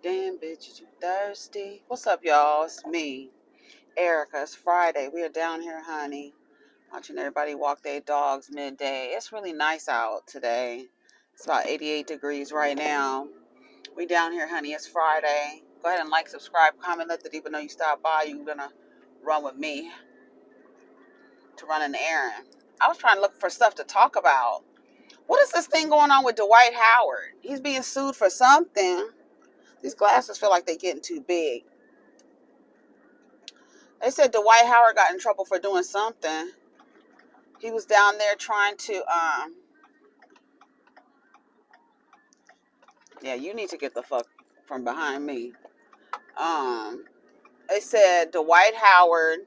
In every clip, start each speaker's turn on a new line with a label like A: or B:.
A: Damn, bitch, you thirsty? What's up, y'all? It's me, Erica. It's Friday. We are down here, honey, watching everybody walk their dogs midday. It's really nice out today. It's about 88 degrees right now. We down here, honey. It's Friday. Go ahead and like, subscribe, comment, let the people know you stopped by. You're gonna run with me to run an errand. I was trying to look for stuff to talk about. What is this thing going on with Dwight Howard? He's being sued for something. These glasses feel like they're getting too big. They said Dwight Howard got in trouble for doing something. He was down there trying to, yeah, you need to get the fuck from behind me. They said Dwight Howard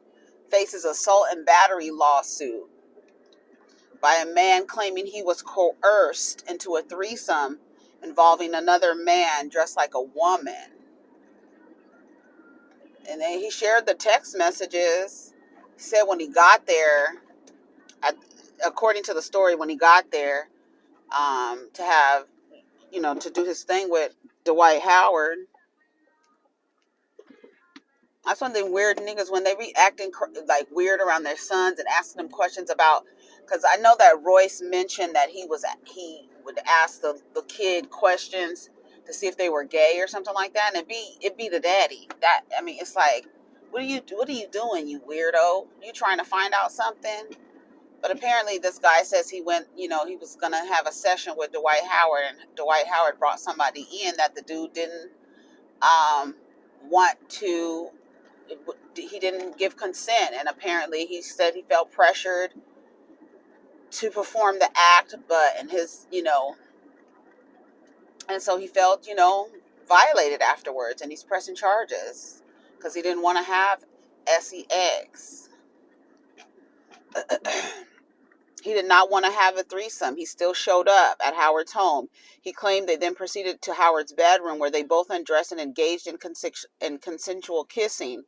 A: faces assault and battery lawsuit by a man claiming he was coerced into a threesome involving another man dressed like a woman. And then he shared the text messages. He said when he got there, according to the story, when he got there, to have, to do his thing with Dwight Howard. That's one of the weird niggas when they be acting like weird around their sons and asking them questions about, because I know that Royce mentioned that he would ask the kid questions to see if they were gay or something like that, and it'd be the daddy. That, I mean, it's like, what are you doing, you weirdo? You trying to find out something? But apparently this guy says he went, he was going to have a session with Dwight Howard, and Dwight Howard brought somebody in that the dude didn't want to, he didn't give consent. And apparently he said he felt pressured to perform the act, but in his, and so he felt, violated afterwards, and he's pressing charges because he didn't want to have sex. He did not want to have a threesome. He still showed up at Howard's home. He claimed they then proceeded to Howard's bedroom where they both undressed and engaged in consensual kissing.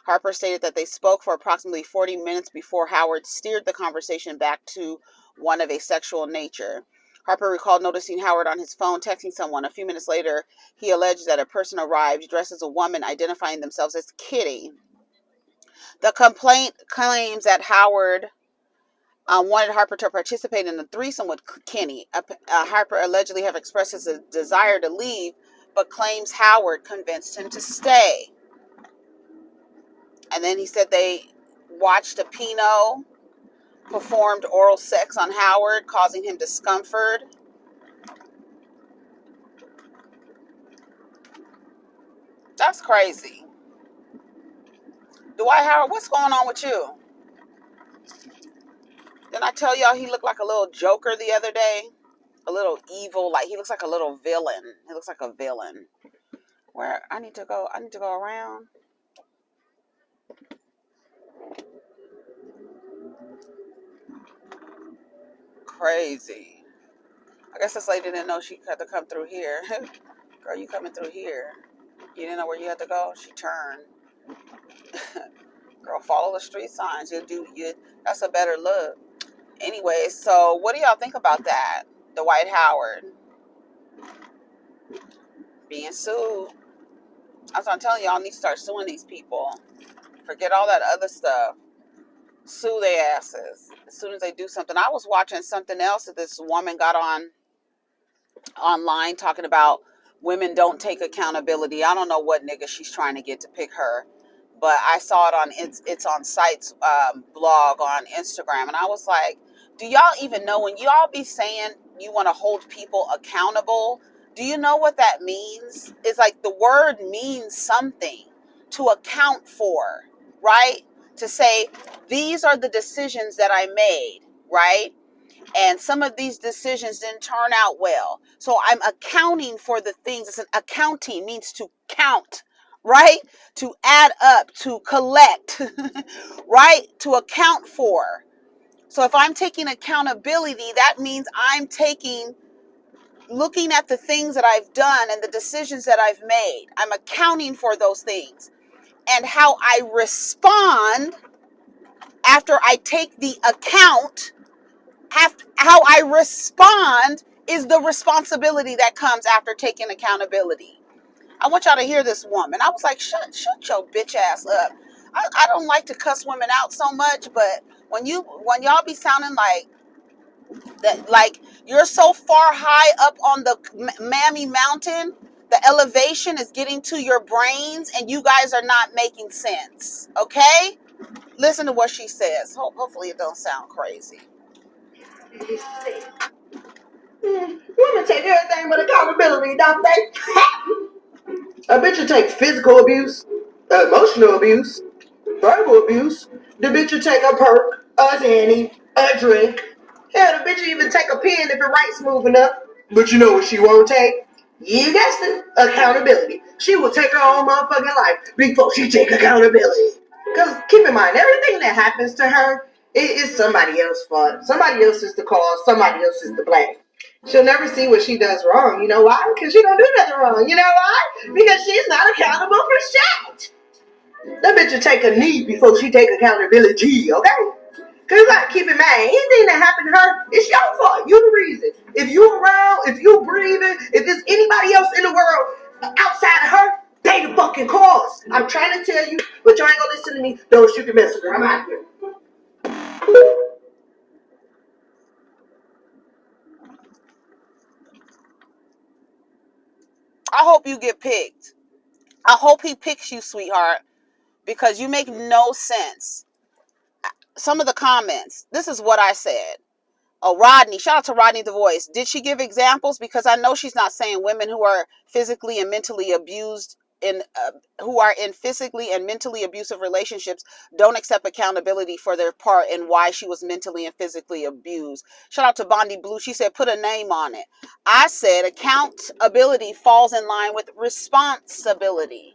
A: Harper stated that they spoke for approximately 40 minutes before Howard steered the conversation back to one of a sexual nature. Harper recalled noticing Howard on his phone texting someone. A few minutes later, he alleged that a person arrived dressed as a woman, identifying themselves as Kitty. The complaint claims that Howard wanted Harper to participate in the threesome with Kenny. Harper allegedly have expressed his desire to leave, but claims Howard convinced him to stay. And then he said they watched a Pino performed oral sex on Howard, causing him discomfort. That's crazy. Dwight Howard, what's going on with you? Didn't I tell y'all he looked like a little Joker the other day? A little evil, like he looks like a little villain. He looks like a villain. Where I need to go around. Crazy. I guess this lady didn't know she had to come through here. Girl, you coming through here. You didn't know where you had to go? She turned. Girl, follow the street signs. That's a better look. Anyway, so what do y'all think about that? Dwight Howard being sued. That's what I'm telling y'all, need to start suing these people. Forget all that other stuff. Sue their asses as soon as they do something. I was watching something else that this woman got online talking about women don't take accountability. I don't know what nigga she's trying to get to pick her, but I saw it on it's on Site's blog on Instagram, and I was like, do y'all even know when y'all be saying you want to hold people accountable? Do you know what that means? It's like the word means something, to account for, right? To say, these are the decisions that I made, right? And some of these decisions didn't turn out well. So I'm accounting for the things. It's an accounting, means to count, right? To add up, to collect, right? To account for. So if I'm taking accountability, that means I'm looking at the things that I've done and the decisions that I've made. I'm accounting for those things. And how I respond after I take the account, how I respond is the responsibility that comes after taking accountability. I want y'all to hear this woman. I was like, shut your bitch ass up. I don't like to cuss women out so much, but when y'all be sounding like that, like you're so far high up on the mammy mountain, the elevation is getting to your brains, and you guys are not making sense. Okay, listen to what she says. Hopefully, it don't sound crazy.
B: Women take everything but accountability, don't they? A bitch will take physical abuse, emotional abuse, verbal abuse. The bitch will take a perk, a Xanny, a drink. Hell, the bitch will even take a pen if it writes smooth enough. But you know what she won't take? You guessed it, accountability. She will take her own motherfucking life before she take accountability. Because keep in mind, everything that happens to her, it is somebody else's fault. Somebody else is the cause. Somebody else is the blame. She'll never see what she does wrong. You know why? Because she don't do nothing wrong. You know why? Because she's not accountable for shit. That bitch will take a knee before she take accountability, okay? Because you gotta keep in mind, anything that happened to her, it's your fault. You the reason. If you around, if you breathing, if there's anybody else in the world outside of her, they the fucking cause. I'm trying to tell you, but you ain't gonna listen to me. Don't shoot the messenger. I'm out here.
A: I hope you get picked. I hope he picks you, sweetheart, because you make no sense. Some of the comments, this is what I said. Oh, Rodney, shout out to Rodney the Voice. Did she give examples? Because I know she's not saying women who are physically and mentally abused who are in physically and mentally abusive relationships don't accept accountability for their part in why she was mentally and physically abused. Shout out to Bondi Blue. She said, put a name on it. I said accountability falls in line with responsibility,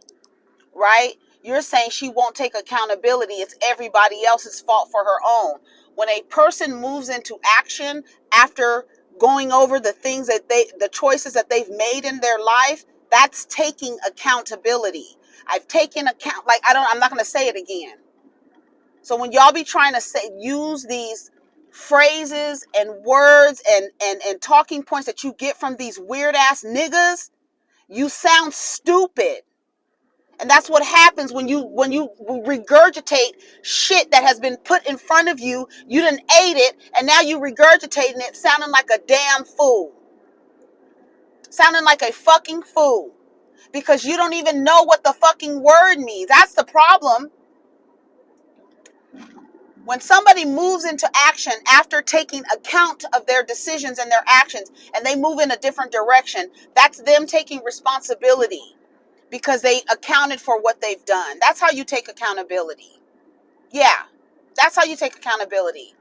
A: right? You're saying she won't take accountability. It's everybody else's fault for her own. When a person moves into action after going over the things that the choices that they've made in their life, that's taking accountability. I've taken account, I'm not going to say it again. So when y'all be trying to use these phrases and words and talking points that you get from these weird ass niggas, you sound stupid. And that's what happens when you regurgitate shit that has been put in front of you. You done ate it, and now you regurgitating it, sounding like a damn fool. Sounding like a fucking fool. Because you don't even know what the fucking word means. That's the problem. When somebody moves into action after taking account of their decisions and their actions, and they move in a different direction, that's them taking responsibility. Because they accounted for what they've done. That's how you take accountability. Yeah, that's how you take accountability.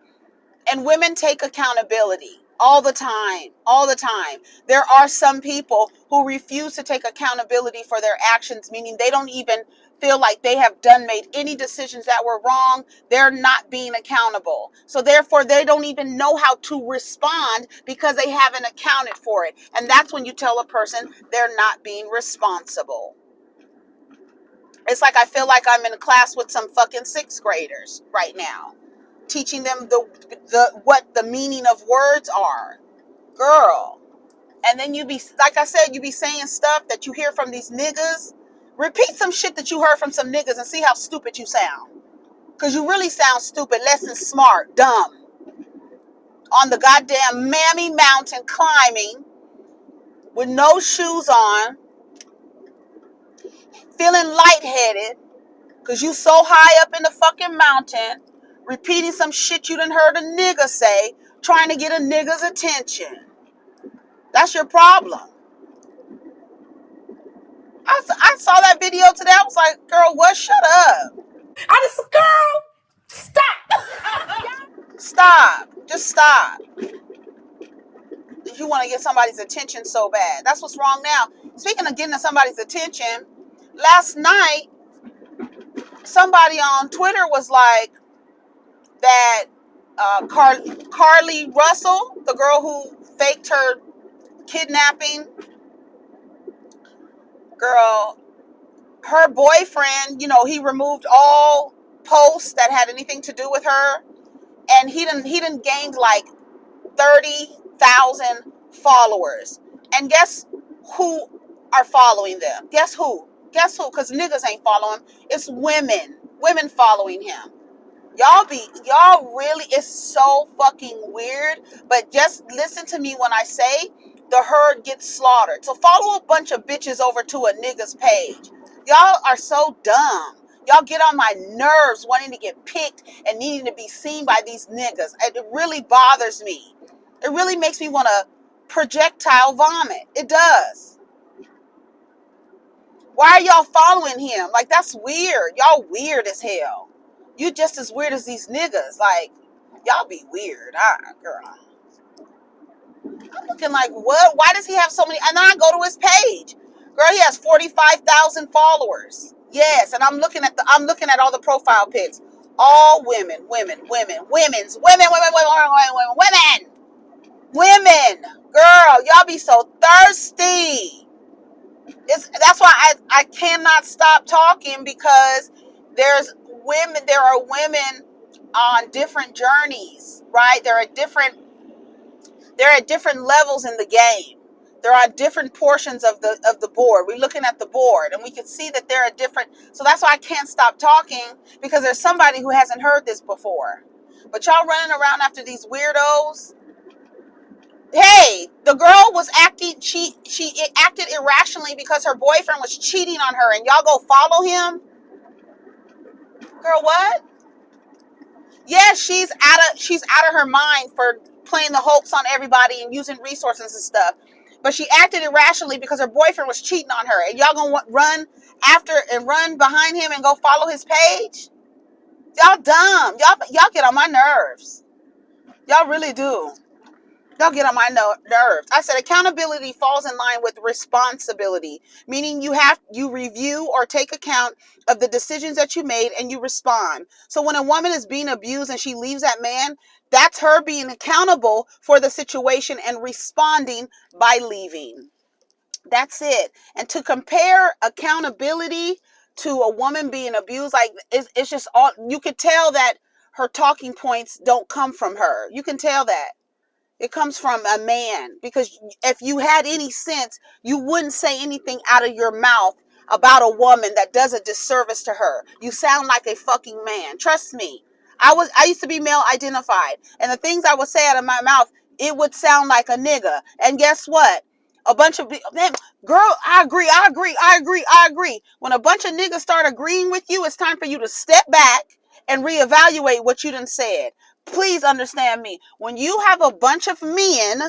A: And women take accountability all the time, all the time. There are some people who refuse to take accountability for their actions, meaning they don't even feel like they have made any decisions that were wrong. They're not being accountable. So therefore, they don't even know how to respond because they haven't accounted for it. And that's when you tell a person they're not being responsible. It's like I feel like I'm in a class with some fucking sixth graders right now, teaching them what the meaning of words are, girl. And then you be, like I said, you be saying stuff that you hear from these niggas. Repeat some shit that you heard from some niggas and see how stupid you sound. Because you really sound stupid, less than smart, dumb. On the goddamn mammy mountain climbing with no shoes on, feeling lightheaded, because you so high up in the fucking mountain, repeating some shit you done heard a nigga say, trying to get a nigga's attention. That's your problem. I saw that video today. I was like, girl, what? Shut up.
B: I just, girl, stop.
A: Stop. Just stop. If you want to get somebody's attention so bad. That's what's wrong now. Speaking of getting somebody's attention, last night, somebody on Twitter was like that Carlee Russell, the girl who faked her kidnapping, girl, her boyfriend, he removed all posts that had anything to do with her, and he didn't gained like 30,000 followers. And guess who are following them. Guess who? Guess who? Because niggas ain't following him. It's women. Women following him. Y'all really, it's so fucking weird. But just listen to me when I say the herd gets slaughtered. So follow a bunch of bitches over to a nigga's page. Y'all are so dumb. Y'all get on my nerves wanting to get picked and needing to be seen by these niggas. It really bothers me. It really makes me want to projectile vomit. It does. Why are y'all following him? Like, that's weird. Y'all weird as hell. You just as weird as these niggas. Like, y'all be weird. Girl. I'm looking like, what? Why does he have so many? And then I go to his page. Girl, he has 45,000 followers. Yes, and I'm looking at all the profile pics. All women. Girl, y'all be so thirsty. That's why I cannot stop talking, because there are women on different journeys, right? They're at different levels in the game. They're on different portions of the board. We're looking at the board and we can see that they're at different, so that's why I can't stop talking, because there's somebody who hasn't heard this before. But y'all running around after these weirdos. Hey, the girl was acting, she acted irrationally because her boyfriend was cheating on her, and y'all go follow him? Girl, what? Yeah, she's out of her mind for playing the hoax on everybody and using resources and stuff. But she acted irrationally because her boyfriend was cheating on her, and y'all gonna run after and run behind him and go follow his page? Y'all dumb. Y'all get on my nerves. Y'all really do. Y'all get on my nerves. I said accountability falls in line with responsibility, meaning you review or take account of the decisions that you made and you respond. So when a woman is being abused and she leaves that man, that's her being accountable for the situation and responding by leaving. That's it. And to compare accountability to a woman being abused, like it's just all, you could tell that her talking points don't come from her. You can tell that. It comes from a man, because if you had any sense, you wouldn't say anything out of your mouth about a woman that does a disservice to her. You sound like a fucking man. Trust me. I used to be male identified, and the things I would say out of my mouth, it would sound like a nigga. And guess what? A bunch of man, girl, I agree. When a bunch of niggas start agreeing with you, it's time for you to step back and reevaluate what you done said. Please understand me. When you have a bunch of men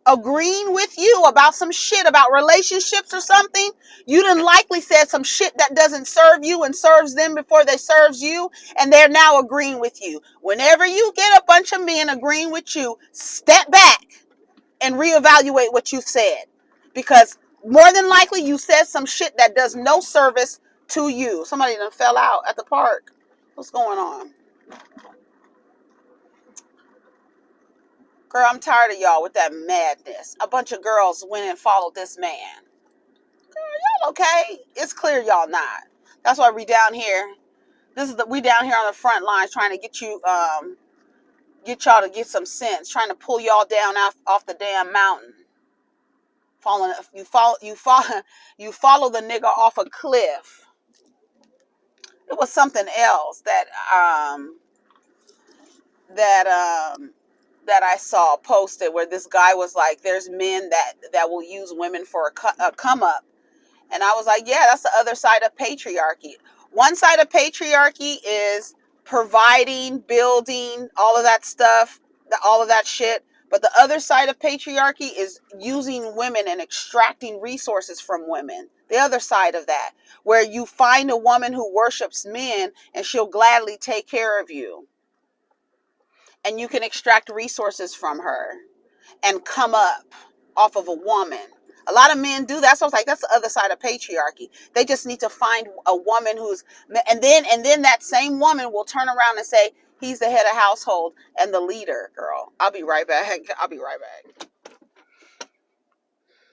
A: agreeing with you about some shit about relationships or something, you done likely said some shit that doesn't serve you and serves them before they serves you, and they're now agreeing with you. Whenever you get a bunch of men agreeing with you, step back and reevaluate what you've said, because more than likely you said some shit that does no service to you. Somebody done fell out at the park. What's going on? Girl, I'm tired of y'all with that madness. A bunch of girls went and followed this man. Girl, y'all okay? It's clear y'all not. That's why we down here. We down here on the front lines trying to get y'all to get some sense, trying to pull y'all down off the damn mountain. You follow the nigga off a cliff. It was something else that I saw posted, where this guy was like, there's men that will use women for a come up. And I was like, yeah, that's the other side of patriarchy. One side of patriarchy is providing, building, all of that stuff, all of that shit. But the other side of patriarchy is using women and extracting resources from women. The other side of that, where you find a woman who worships men and she'll gladly take care of you. And you can extract resources from her and come up off of a woman. A lot of men do that. So it's like, that's the other side of patriarchy. They just need to find a woman and then that same woman will turn around and say, he's the head of household and the leader. Girl, I'll be right back.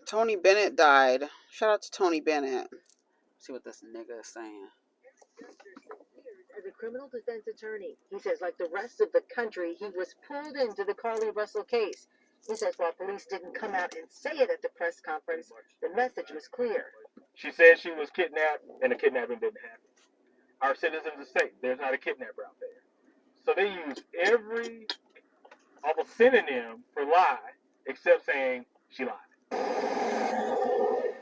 A: Tony Bennett died. Shout out to Tony Bennett. Let's see what this nigga is saying.
C: As a criminal defense attorney, he says, like the rest of the country, he was pulled into the Carlee Russell case. He says while police didn't come out and say it at the press conference, the message was clear.
D: She said she was kidnapped, and the kidnapping didn't happen. Our citizens are safe. There's not a kidnapper out there. So they use every almost synonym for lie, except saying she lied.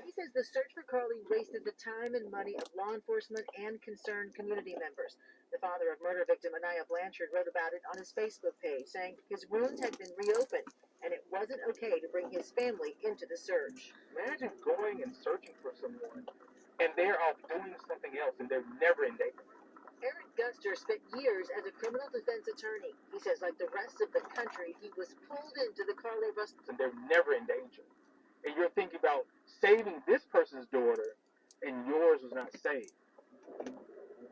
C: He says the search for Carlee wasted the time and money of law enforcement and concerned community members. The father of murder victim Anaya Blanchard wrote about it on his Facebook page, saying his wounds had been reopened and it wasn't okay to bring his family into the search.
D: Imagine going and searching for someone, and they're off doing something else, and they're never in danger.
C: Eric Guster spent years as a criminal defense attorney. He says, like the rest of the country, he was pulled into the Carlee Russell.
D: And they're never in danger. And you're thinking about saving this person's daughter, and yours was not saved.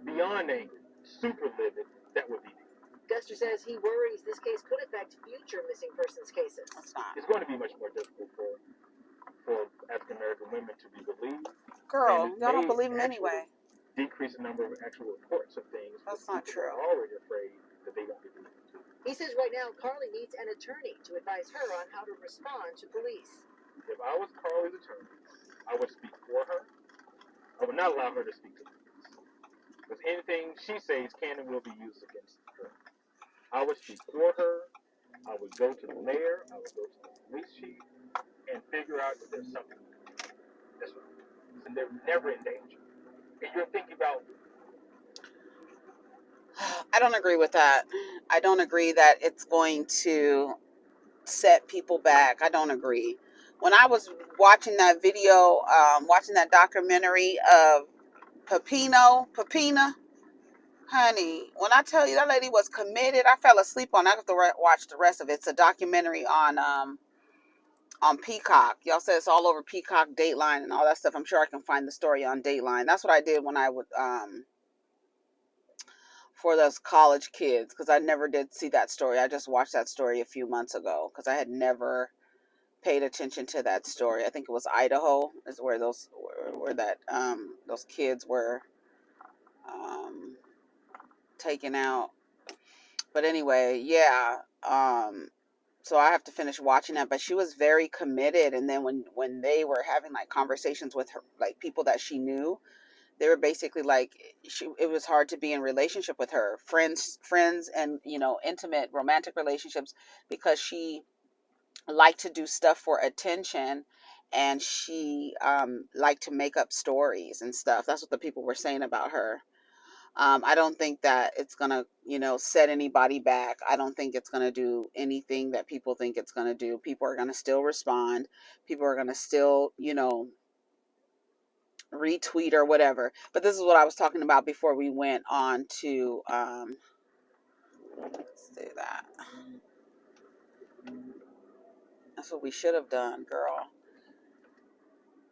D: Beyond anger, super livid, that would be me.
C: Guster says he worries this case could affect future missing persons cases.
D: It's going to be much more difficult for African American women to be believed.
A: Girl, y'all don't believe him anyway.
D: Decrease the number of actual reports of things.
A: That's not true.
D: Are already afraid that they won't be believed.
C: He says right now Carlee needs an attorney to advise her on how to respond to police.
D: If I was Carlee's attorney, I would speak for her. I would not allow her to speak to the police. Because anything she says can and will be used against her. I would speak for her. I would go to the mayor. I would go to the police chief and figure out that there's something that's wrong. And they're never in danger. And you're thinking about...
A: I don't agree with that. I don't agree that it's going to set people back. I don't agree. When I was watching that video, watching that documentary of Papina, honey, when I tell you that lady was committed, I fell asleep on it. I have to watch the rest of it. It's a documentary on Peacock. Y'all said it's all over Peacock, Dateline, and all that stuff. I'm sure I can find the story on Dateline. That's what I did when I would for those college kids, because I never did see that story. I just watched that story a few months ago because I had never paid attention to that story. I think it was Idaho is where those kids were taken out. But anyway, yeah. So I have to finish watching that. But she was very committed. And then when they were having like conversations with her, like people that she knew, they were basically like, it was hard to be in relationship with her, friends, and intimate romantic relationships, because she liked to do stuff for attention, and she liked to make up stories and stuff. That's what the people were saying about her. I don't think that it's gonna set anybody back. I don't think it's gonna do anything that people think it's gonna do. People are gonna still respond. People are gonna still retweet or whatever. But this is what I was talking about before we went on to let's do that. That's what we should have done, girl.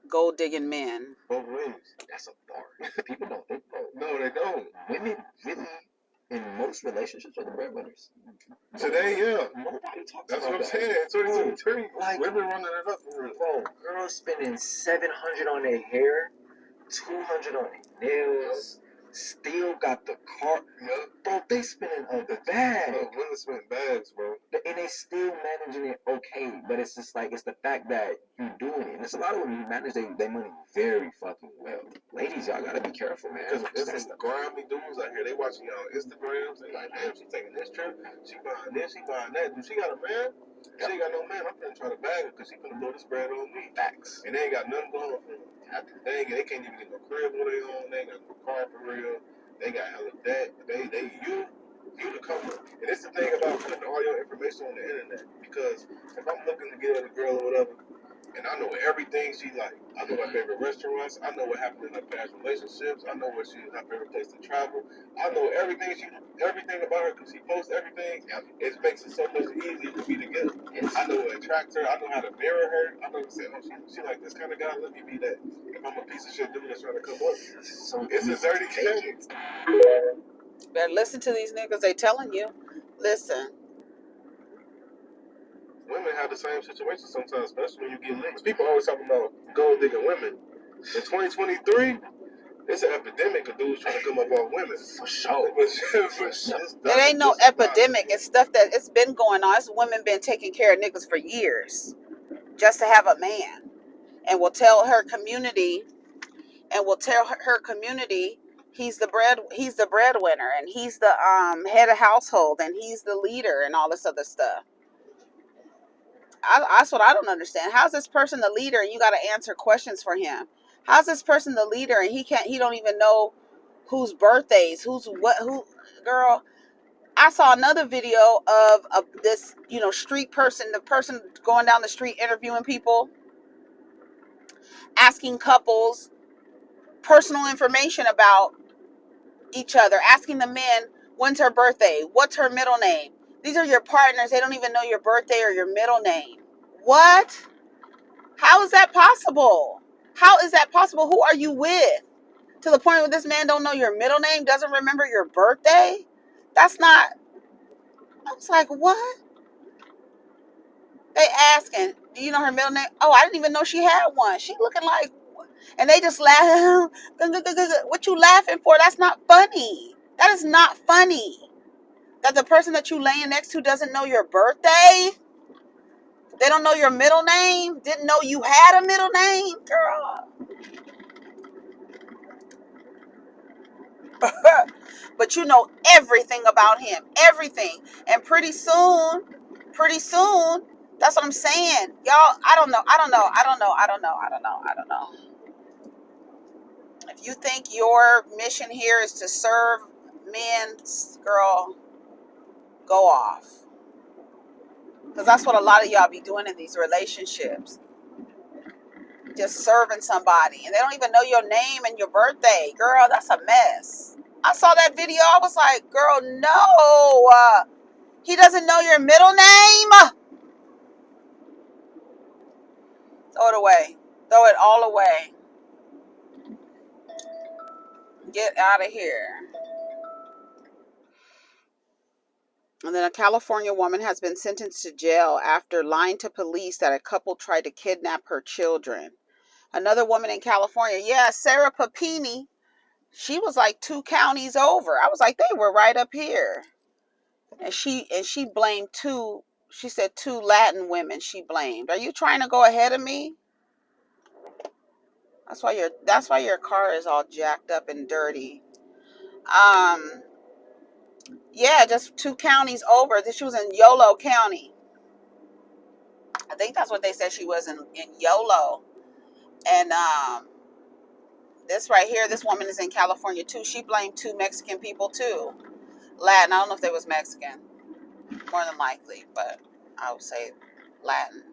A: Gold digging men.
E: Both ways. That's a bar. People don't think that. No, they don't. Women really, in most relationships, are the breadwinners.
F: Today, yeah.
E: Nobody talks
F: That's
E: about
F: what I'm
E: that.
F: saying. It's already too
E: Like,
F: women running it up for real.
E: Bro, girls spending $700 on their hair, $200 on their nails, still got the car. Bro, they spending on the bag.
F: Bro, women spend bags, bro.
E: And they still managing it okay, but it's just like, it's the fact that you doing it. And it's a lot of women who manage their money very fucking well. Ladies, y'all gotta be careful, man.
F: Because it's the grimy dudes out here. They watching y'all on Instagrams. They like, damn, she taking this trip. She buying this. She buying that. Do she got a man? She ain't got no man. I'm finna try to bag her because she finna blow this bread on me.
E: Facts.
F: And they ain't got nothing going for them. They can't even get no crib when they on. They ain't got no car for real. They got hella debt. You the cover. And it's the thing about putting all your information on the internet. Because if I'm looking to get at a girl or whatever, and I know everything she like, I know her favorite restaurants, I know what happened in her past relationships, I know her favorite place to travel, I know everything about her because she posts everything. It makes it so much easier for me to get her. I know what attracts her, I know how to mirror her, I know what to say, oh, she like this kind of guy, let me be that. If I'm a piece of shit dude that's trying to come up, so it's a dirty game.
A: Better listen to these niggas. They telling you. Listen.
F: Women have the same situation sometimes, especially when you get linked. People always talking about gold digging women. In 2023, it's an epidemic of dudes trying to come up on women.
E: For sure.
A: It ain't no epidemic. It's stuff that it's been going on. It's women been taking care of niggas for years just to have a man, and will tell her community and will tell her community he's the breadwinner, and he's the head of household, and he's the leader, and all this other stuff. That's what I don't understand. How's this person the leader and you got to answer questions for him? How's this person the leader and he don't even know whose birthdays, who, girl. I saw another video of this, street person, the person going down the street interviewing people, asking couples personal information about each other, asking the men, when's her birthday? What's her middle name? These are your partners. They don't even know your birthday or your middle name. What? How is that possible? How is that possible? Who are you with? To the point where this man don't know your middle name, doesn't remember your birthday? That's not, I was like, what? They asking, do you know her middle name? Oh, I didn't even know she had one. She looking like, and they just laugh. What you laughing for? That's not funny. That is not funny. That the person that you laying next to doesn't know your birthday? They don't know your middle name? Didn't know you had a middle name? Girl. But you know everything about him. Everything. And pretty soon, that's what I'm saying. Y'all, I don't know. If you think your mission here is to serve men, girl, go off. Because that's what a lot of y'all be doing in these relationships. Just serving somebody. And they don't even know your name and your birthday. Girl, that's a mess. I saw that video. I was like, girl, no. He doesn't know your middle name. Throw it away. Throw it all away. Get out of here. And then a California woman has been sentenced to jail after lying to police that a couple tried to kidnap her children. Another woman in California, Sarah Papini, she was like 2 counties over. I was like, they were right up here. And she blamed she said 2 Latin women she blamed. Are you trying to go ahead of me? That's why your car is all jacked up and dirty. Just 2 counties over. She was in Yolo County. I think that's what they said she was in Yolo. And this right here, this woman is in California too. She blamed 2 Mexican people too. Latin. I don't know if they was Mexican. More than likely, but I would say Latin.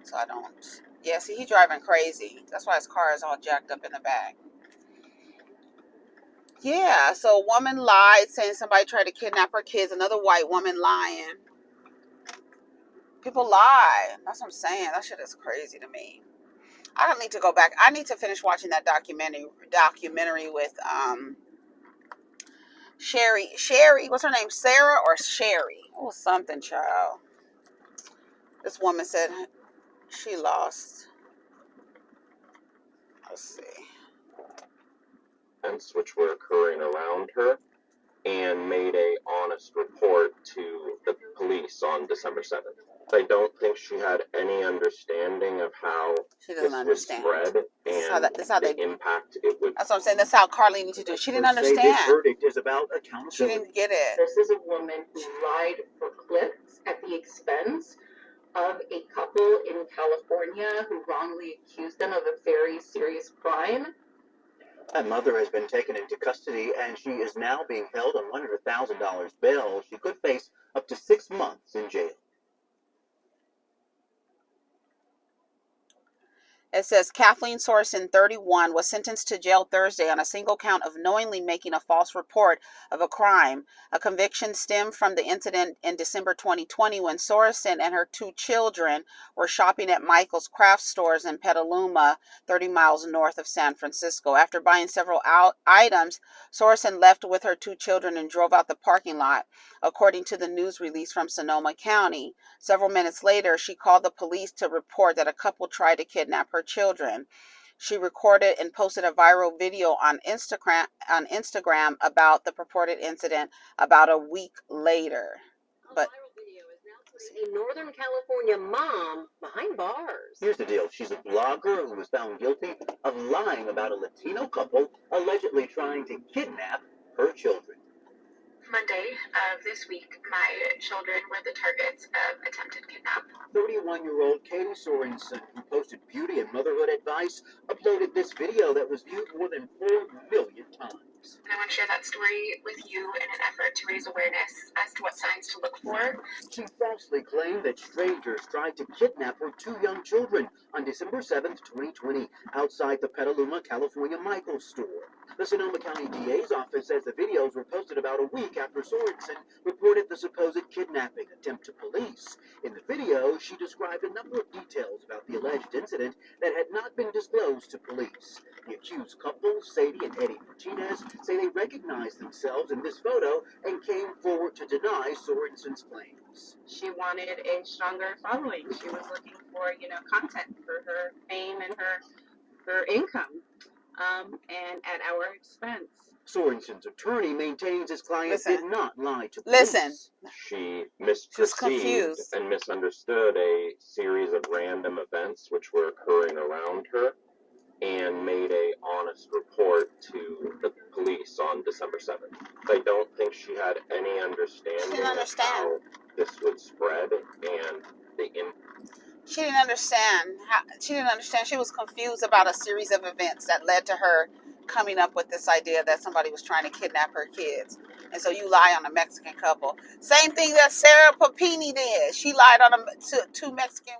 A: So I don't. Yeah, see, he driving crazy. That's why his car is all jacked up in the back. Yeah, so a woman lied saying somebody tried to kidnap her kids. Another white woman lying. People lie. That's what I'm saying. That shit is crazy to me. I don't need to go back. I need to finish watching that documentary with Sherry, what's her name? Sarah or Sherry? Oh, something, child. This woman said she lost. Let's see.
E: Which were occurring around her, and made a honest report to the police on December 7th. I don't think she had any understanding of how this would spread and the impact it would.
A: That's what I'm saying. That's how Carlee needs to do. She didn't understand.
G: This verdict is about accountability.
A: She didn't get it.
H: This is a woman who lied for clicks at the expense of a couple in California who wrongly accused them of a very serious crime.
G: That mother has been taken into custody, and she is now being held on $100,000 bail. She could face up to 6 months in jail.
A: It says Kathleen Sorensen, 31, was sentenced to jail Thursday on a single count of knowingly making a false report of a crime. A conviction stemmed from the incident in December 2020 when Sorensen and her 2 children were shopping at Michael's craft stores in Petaluma, 30 miles north of San Francisco. After buying several items, Sorensen left with her 2 children and drove out the parking lot, according to the news release from Sonoma County. Several minutes later, she called the police to report that a couple tried to kidnap her children. She recorded and posted a viral video on Instagram about the purported incident about a week later. But
C: puts a Northern California mom behind bars.
G: Here's the deal. She's a blogger who was found guilty of lying about a Latino couple allegedly trying to kidnap her children.
I: Monday of this week, my children were the targets of attempted kidnap.
G: 31-year-old Katie Sorensen, who posted beauty and motherhood advice, uploaded this video that was viewed more than 4 million times.
I: And I want to share that story with you in an effort to raise awareness as to what signs to look for.
G: She falsely claimed that strangers tried to kidnap her 2 young children on December 7th, 2020, outside the Petaluma, California Michaels store. The Sonoma County DA's office says the videos were posted about a week after Sorensen reported the supposed kidnapping attempt to police. In the video, she described a number of details about the alleged incident that had not been disclosed to police. The accused couple, Sadie and Eddie Martinez, say they recognized themselves in this photo and came forward to deny Sorensen's claims.
J: She wanted a stronger following. She was looking for, content for her fame and her income, and at our expense.
G: Sorensen's attorney maintains his client did not lie to police.
A: Listen.
E: She misperceived and misunderstood a series of random events which were occurring around her and made a honest report to the police on December 7th. I don't think she had any understanding of how this would spread and the
A: She didn't understand. She didn't understand. She was confused about a series of events that led to her coming up with this idea that somebody was trying to kidnap her kids. And so you lie on a Mexican couple. Same thing that Sarah Papini did. She lied on two Mexican